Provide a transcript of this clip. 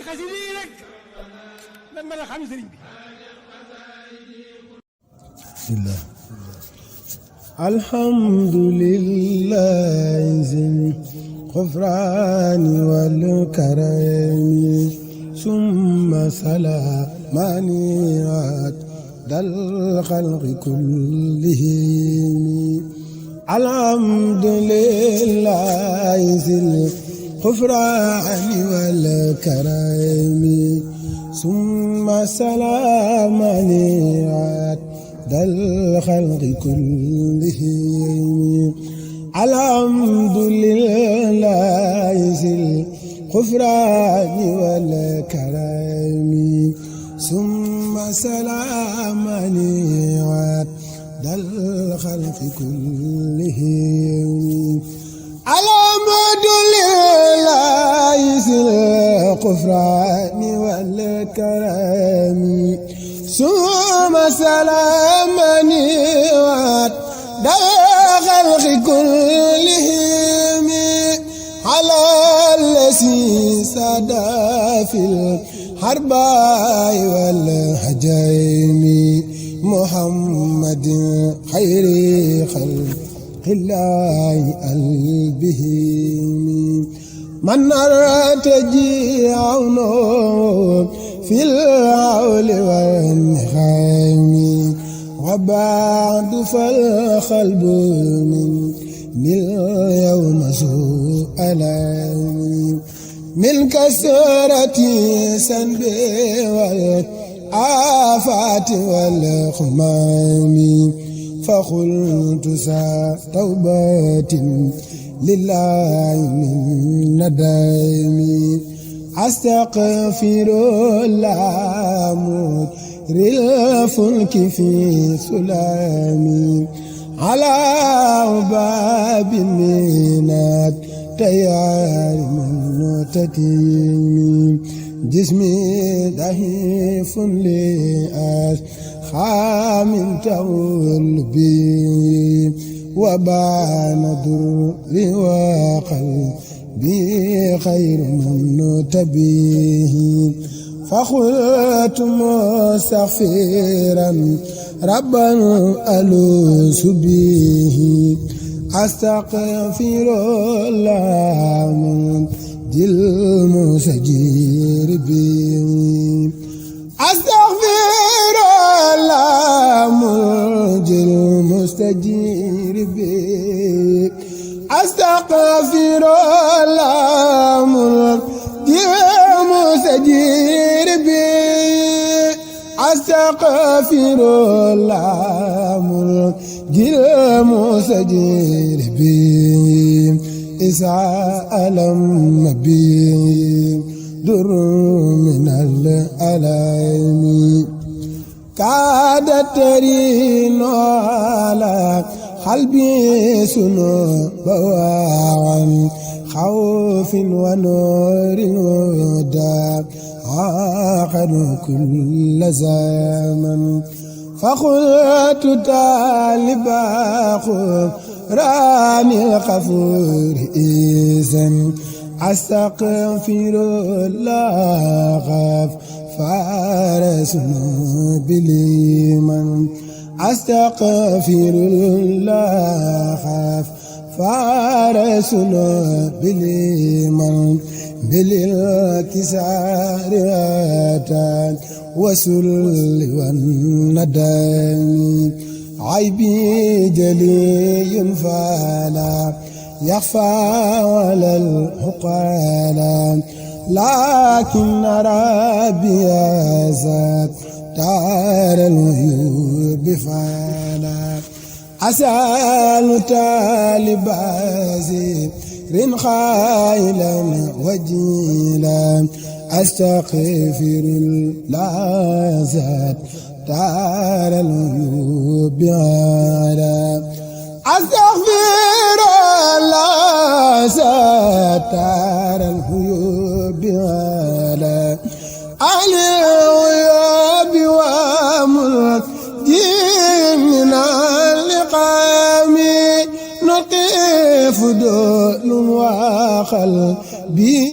xasida yi rek lan mën a xam sëriñ bi. bismillah. alhamdulillahi zil ghufrani wal karami summa salamani dal khalqi kullihim. alhamdulillahi zil ghufrani wal karami summa salamani dal khalqi kullihim. alhamdulillahi zil ghufrani wal karami summa salamani dal khalqi kullihim. alhamdulillahi zil ghufrani wal karami summa salamani dal khalqi kullihim. ala allazi sada fil harbai wal hajaimi muhammadin khayri khalqillahi albihim. man artaji'uno fil hawli wan nihami wa ba'du fal qalbu min yawma su'alami min kasrati sanbi wal afati wal khumami فقلت توبة لله من ندمي أستغفر الله مجر الفلك في سلامي على باب المينات تيار من تتيمي جسمي ضعيف لأس خام تول بي وبان ضري وقلبي خير من تبيه. فقلت مستغفرا ربا ألوذ به أستغفر الله من المستجير به. أستغفر الله منجي المستجير به. أستغفر الله منجي المستجير به. أستغفر الله منجي المستجير به. إسعى ألم به در من الألم كادت ترين على قلبي سنوبا عن خوف ونور ودا عاقد كل زمن. فقلت طالبا راني الغفور إذن أستغفر الله غفار ذنوب لمن. أستغفر الله غفار ذنوب لمن بالانكسار وسل والندم. عيبي جلي فلا يخفى على العقلاء لكن ربي ذات دار الغيوب فلا. أسأل طالب زير خائلا وجيلا أستغفر الله ذات دار الغيوب على. أستغفر الله ستار الغيوب على أهل الغيوب وملك من اللقام نقف دول وقلبي